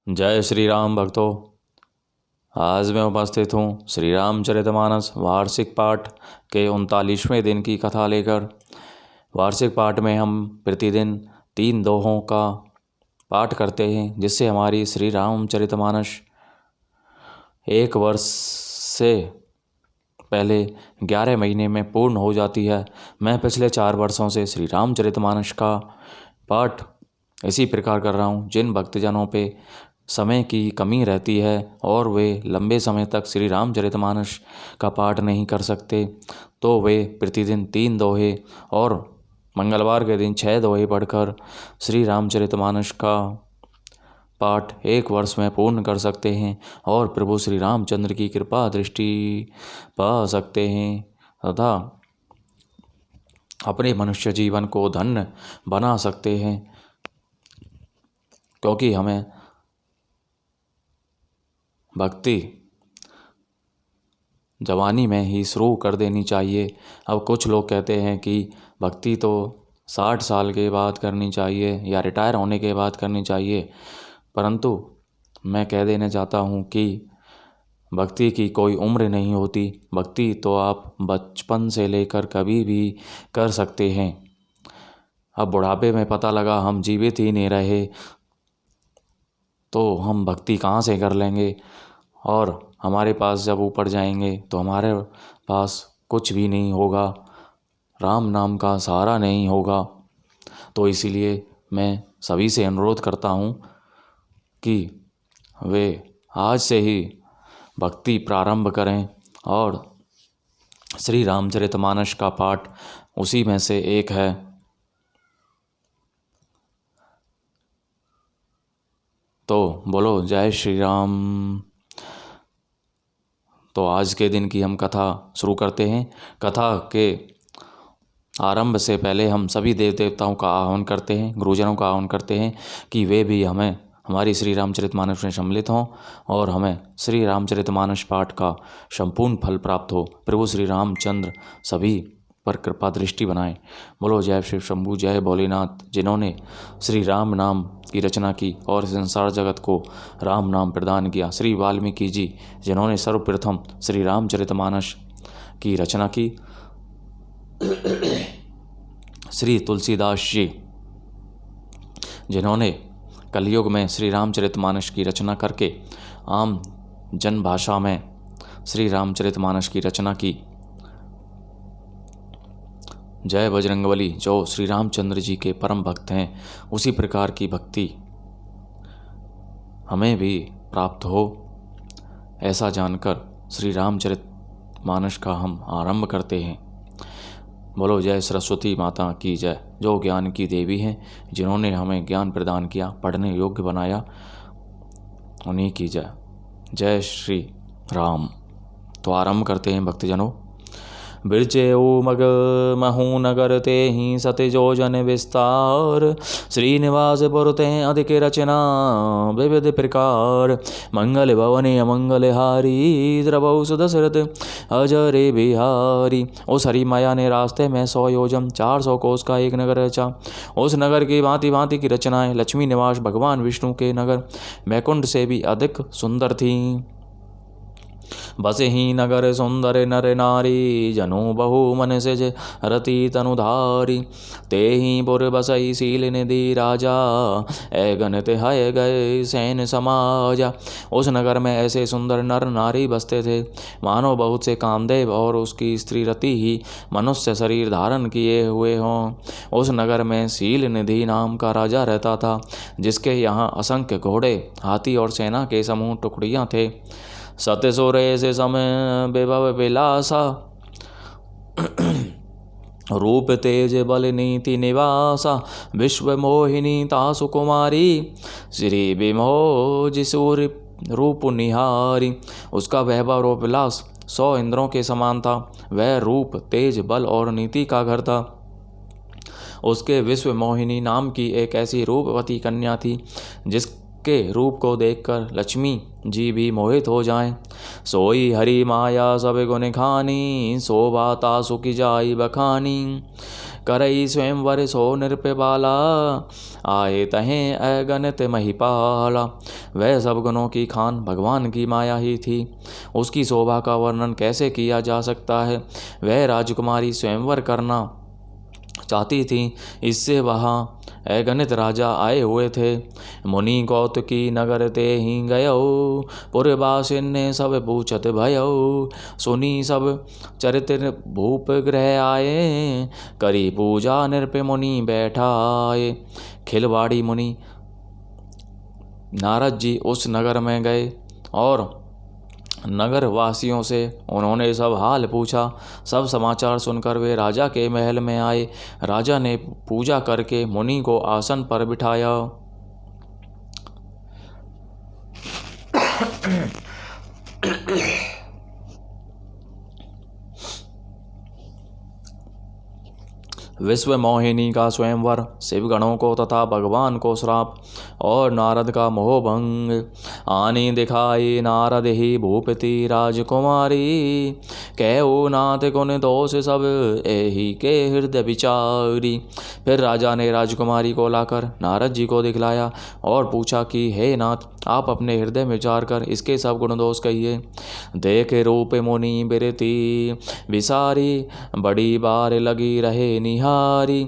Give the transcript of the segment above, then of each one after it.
जय श्री राम भक्तों। आज मैं उपस्थित हूँ श्री रामचरितमानस वार्षिक पाठ के 39वें दिन की कथा लेकर। वार्षिक पाठ में हम प्रतिदिन 3 दोहों का पाठ करते हैं, जिससे हमारी श्री रामचरितमानस 1 वर्ष से पहले 11 महीने में पूर्ण हो जाती है। मैं पिछले 4 वर्षों से श्री रामचरितमानस का पाठ इसी प्रकार कर रहा हूँ। जिन भक्तजनों पे समय की कमी रहती है और वे लंबे समय तक श्री रामचरितमानस का पाठ नहीं कर सकते, तो वे प्रतिदिन 3 दोहे और मंगलवार के दिन 6 दोहे पढ़कर श्री रामचरितमानस का पाठ 1 वर्ष में पूर्ण कर सकते हैं और प्रभु श्री रामचंद्र की कृपा दृष्टि पा सकते हैं तथा अपने मनुष्य जीवन को धन्य बना सकते हैं। क्योंकि हमें भक्ति जवानी में ही शुरू कर देनी चाहिए। अब कुछ लोग कहते हैं कि भक्ति तो 60 साल के बाद करनी चाहिए या रिटायर होने के बाद करनी चाहिए, परंतु मैं कह देना चाहता हूँ कि भक्ति की कोई उम्र नहीं होती। भक्ति तो आप बचपन से लेकर कभी भी कर सकते हैं। अब बुढ़ापे में पता लगा हम जीवित ही नहीं रहे तो हम भक्ति कहाँ से कर लेंगे, और हमारे पास जब ऊपर जाएंगे तो हमारे पास कुछ भी नहीं होगा, राम नाम का सहारा नहीं होगा। तो इसीलिए मैं सभी से अनुरोध करता हूँ कि वे आज से ही भक्ति प्रारंभ करें और श्री रामचरितमानस का पाठ उसी में से एक है। तो बोलो जय श्री राम। तो आज के दिन की हम कथा शुरू करते हैं। कथा के आरंभ से पहले हम सभी देव देवताओं का आह्वान करते हैं, गुरुजनों का आह्वान करते हैं कि वे भी हमें हमारी श्री रामचरितमानस में सम्मिलित हों और हमें श्री रामचरितमानस पाठ का संपूर्ण फल प्राप्त हो। प्रभु श्री रामचंद्र सभी पर कृपा दृष्टि बनाएं। बोलो जय शिव शंभू, जय भोलेनाथ। जिन्होंने श्री राम नाम की रचना की और संसार जगत को राम नाम प्रदान किया, श्री वाल्मीकि जी जिन्होंने सर्वप्रथम श्री रामचरितमानस की रचना की, श्री तुलसीदास जी जिन्होंने कलयुग में श्री रामचरितमानस की रचना करके आम जन भाषा में श्री रामचरितमानस की रचना की। जय बजरंगबली जो श्री रामचंद्र जी के परम भक्त हैं, उसी प्रकार की भक्ति हमें भी प्राप्त हो, ऐसा जानकर श्री रामचरितमानस का हम आरंभ करते हैं। बोलो जय सरस्वती माता की जय, जो ज्ञान की देवी हैं, जिन्होंने हमें ज्ञान प्रदान किया, पढ़ने योग्य बनाया, उन्हीं की जय। जय श्री राम। तो आरंभ करते हैं भक्तजनों। बिरचेऊ मग महू नगर ते ही सत्य जो जन विस्तार, श्रीनिवास पुरते अधिक रचना विविध प्रकार, मंगल भवने अमंगल हारी, द्रवौ सुदशरथ अजरे बिहारी। उस हरि माया ने रास्ते में 100 योजन 400 कोस का एक नगर रचा। उस नगर की भांति भांति की रचनाएं लक्ष्मी निवास भगवान विष्णु के नगर वैकुंठ से भी अधिक सुंदर थीं। बसे ही नगर सुंदर नर नारी, जनु बहु मन से रति तनुधारी, ते ही पुर बसई शील निधि राजा, ए गणित है गए सैन समाजा। उस नगर में ऐसे सुंदर नर नारी बसते थे मानो बहुत से कामदेव और उसकी स्त्री रति ही मनुष्य शरीर धारण किए हुए हों। उस नगर में शील निधि नाम का राजा रहता था, जिसके यहाँ असंख्य घोड़े, हाथी और सेना के समूह टुकड़ियाँ थे। सत्य सोरे से समय विभव विलासा, रूप तेज बल नीति निवासा, विश्व मोहिनी तासु कुमारी, श्री विमोह सूर रूप निहारी। उसका वैभव और विलास 100 इंद्रों के समान था। वह रूप, तेज, बल और नीति का घर था। उसके विश्व मोहिनी नाम की एक ऐसी रूपवती कन्या थी, जिस के रूप को देखकर लक्ष्मी जी भी मोहित हो जाएं। सोई हरि माया सब गुण खानी, शोभा तासु की जाई बखानी। करई स्वयंवर सो नृप बाला, आए तहें अगणित महिपाला। वह सब गुणों की खान भगवान की माया ही थी, उसकी शोभा का वर्णन कैसे किया जा सकता है। वह राजकुमारी स्वयंवर करना चाहती थी, इससे वहाँ अगणित राजा आए हुए थे। मुनि कौतुकी नगर ते ही गयो, पुरवासिन ने सब पूछत भयो। सुनी सब चरित्र भूप ग्रह आए, करी पूजा नृप मुनि बैठाए। खिलवाड़ी मुनि नारद जी उस नगर में गए और नगर वासियों से उन्होंने सब हाल पूछा। सब समाचार सुनकर वे राजा के महल में आए। राजा ने पूजा करके मुनि को आसन पर बिठाया। विश्व मोहिनी का स्वयंवर, शिवगणों को तथा भगवान को श्राप और नारद का मोहभंग। आनी दिखाई नारद ही भूपति राजकुमारी, कहो नाथ गुण दोष सब एही के हृदय विचारी। फिर राजा ने राजकुमारी को लाकर नारद जी को दिखलाया और पूछा कि हे नाथ, आप अपने हृदय में विचार कर इसके सब गुण दोष कहिए। देख रूप मुनि बिरती विसारी, बड़ी बार लगी रहे निहारी।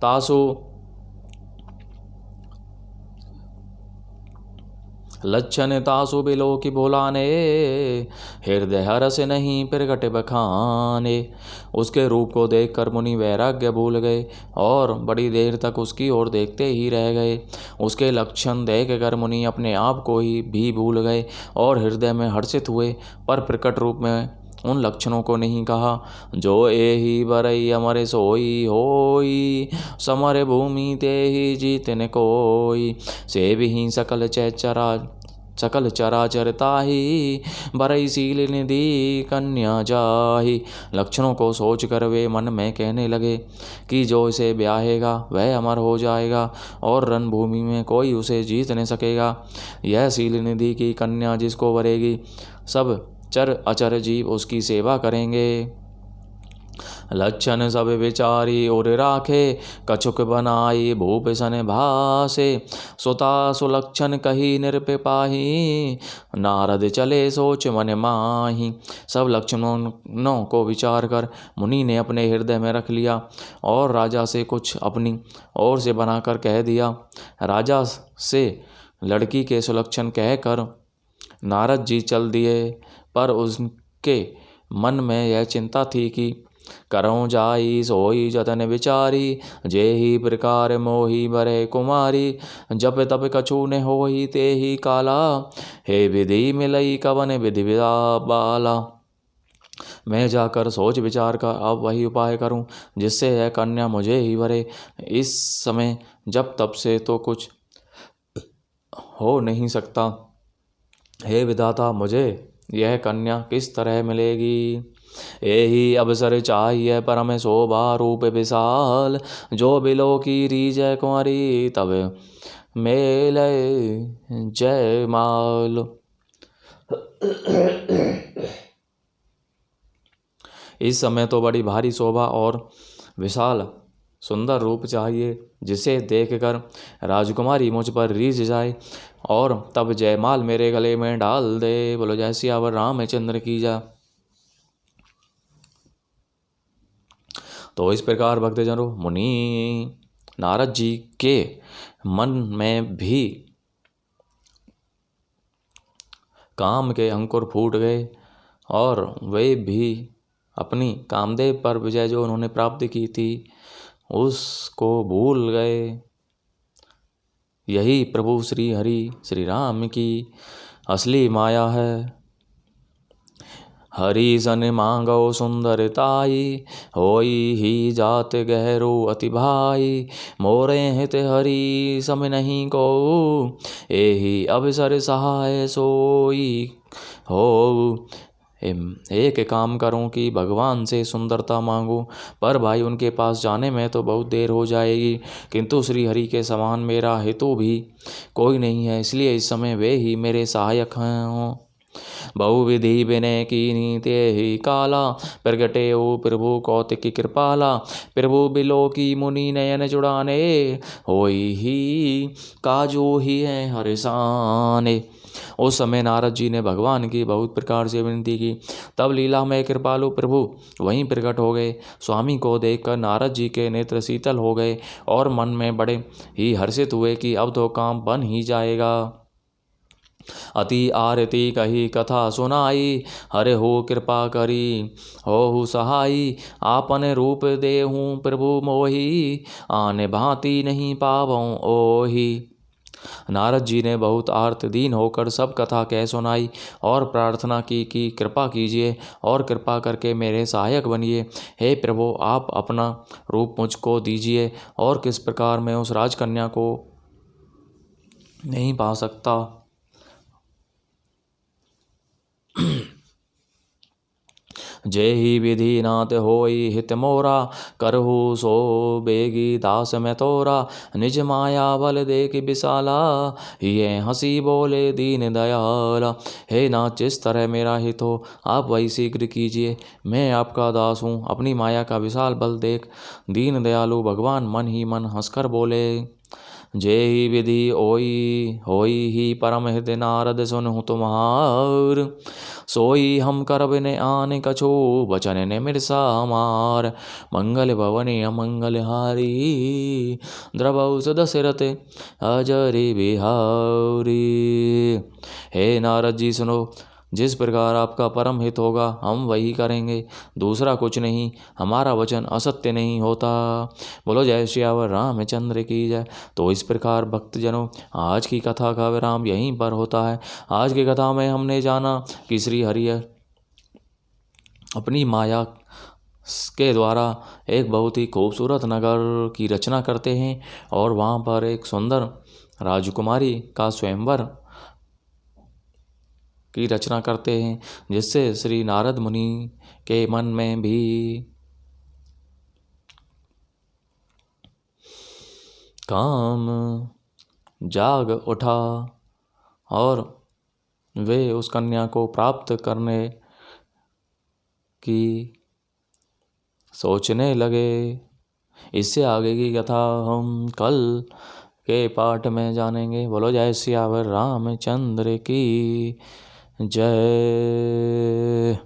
तासु लक्षण तासु बिलो की भोलाने, हृदय हरस नहीं प्रगट बखाने। उसके रूप को देखकर मुनि वैराग्य भूल गए और बड़ी देर तक उसकी ओर देखते ही रह गए। उसके लक्षण देखकर मुनि अपने आप को ही भी भूल गए और हृदय में हर्षित हुए, पर प्रकट रूप में उन लक्षणों को नहीं कहा। जो एहि बरई अमर सोई होई, समर भूमि ते ही जीतन कोई। से भी सकल चराचर ताही, बरई शील निधि कन्या जाही। लक्षणों को सोचकर वे मन में कहने लगे कि जो इसे ब्याहेगा वह अमर हो जाएगा और रणभूमि में कोई उसे जीत नहीं सकेगा। यह शील निधि की कन्या जिसको वरेगी, सब चर अचर जीव उसकी सेवा करेंगे। लक्षण सब विचारी और राखे, कछुक बनाई भूप सन भासे। सुता सुलक्षण कही नृप पाही, नारद चले सोच मन माही। सब लक्षणों को विचार कर मुनि ने अपने हृदय में रख लिया और राजा से कुछ अपनी ओर से बनाकर कह दिया। राजा से लड़की के सुलक्षण कहकर नारद जी चल दिए, पर उसके मन में यह चिंता थी कि करऊं जाई सोई जतन विचारी, जेहि प्रकार मोही बरे कुमारी। जप तप कछु ने होई ते ही काला, हे विधि मिलई कवन विधि बाला। मैं जाकर सोच विचार कर अब वही उपाय करूं जिससे यह कन्या मुझे ही वरे। इस समय जब तब से तो कुछ हो नहीं सकता। हे विधाता, मुझे यह कन्या किस तरह मिलेगी। यही अवसर चाहिए परम शोभा रूप विशाल, जो बिलो की रीजय कुंवरी तब मेले जयमाल। इस समय तो बड़ी भारी शोभा और विशाल सुंदर रूप चाहिए, जिसे देखकर राजकुमारी मुझ पर रीझ जाए और तब जयमाल मेरे गले में डाल दे। बोलो जय सियावर रामचंद्र की जय। तो इस प्रकार भक्तजनों, मुनि नारद जी के मन में भी काम के अंकुर फूट गए और वे भी अपनी कामदेव पर विजय जो उन्होंने प्राप्त की थी उसको भूल गए। यही प्रभु श्री हरि श्री राम की असली माया है। हरि सन मांगो सुंदरताई, होई ही जात गहरो अति भाई। मोरे हित हरि सम नहीं को, एही अवसर सहाय सोई हो। एक काम करूं कि भगवान से सुंदरता मांगूं, पर भाई उनके पास जाने में तो बहुत देर हो जाएगी, किंतु श्री हरि के समान मेरा हितु भी कोई नहीं है, इसलिए इस समय वे ही मेरे सहायक हैं। बहुविधि विनय कीनी ते ही काला, प्रगटे ओ प्रभु कौतिकी कृपाला, प्रभु बिलो की मुनि नयन जुड़ाने, होई ही काजो ही है हरिशाने। उस समय नारद जी ने भगवान की बहुत प्रकार से विनती की। तब लीला में कृपालु प्रभु वहीं प्रकट हो गए। स्वामी को देखकर नारद जी के नेत्र शीतल हो गए और मन में बड़े ही हर्षित हुए कि अब तो काम बन ही जाएगा। अति आरती कही कथा सुनाई, हरे हो कृपा करी हो सहाई, आपन रूप देहूँ प्रभु मोही, आने भांति नहीं पावों ओही। नारद जी ने बहुत आर्त दीन होकर सब कथा कह सुनाई और प्रार्थना की कि कृपा कीजिए और कृपा करके मेरे सहायक बनिए। हे प्रभु, आप अपना रूप मुझको दीजिए और किस प्रकार मैं उस राजकन्या को नहीं पा सकता। जय ही विधि नाथ होई हित मोरा, करहु सो बेगी दास में तोरा, निज माया बल देख विशाला, ये हंसी बोले दीन दयाला। हे नाथ, जिस तरह मेरा हित हो आप वही शीघ्र कीजिए, मैं आपका दास हूँ। अपनी माया का विशाल बल देख दीन दयालु भगवान मन ही मन हंसकर बोले। जय ही विधि ओई होई ही परम हृदय नारद सुनहु तुम्हार, सोई हम करब ने आने कछो बचन ने मिर्सा हमार, मंगल भवनी अमंगल हारी, द्रवौ दशरथ अजरि बिहारी। हे नारद जी सुनो, जिस प्रकार आपका परम हित होगा हम वही करेंगे, दूसरा कुछ नहीं। हमारा वचन असत्य नहीं होता। बोलो जय श्यावर रामचंद्र की जय। तो इस प्रकार भक्तजनों, आज की कथा का विराम यहीं पर होता है। आज की कथा में हमने जाना कि श्री हरि अपनी माया के द्वारा एक बहुत ही खूबसूरत नगर की रचना करते हैं और वहाँ पर एक सुंदर राजकुमारी का स्वयंवर की रचना करते हैं, जिससे श्री नारद मुनि के मन में भी काम जाग उठा और वे उस कन्या को प्राप्त करने की सोचने लगे। इससे आगे की कथा हम कल के पाठ में जानेंगे। बोलो जय सियावर रामचंद्र की जय।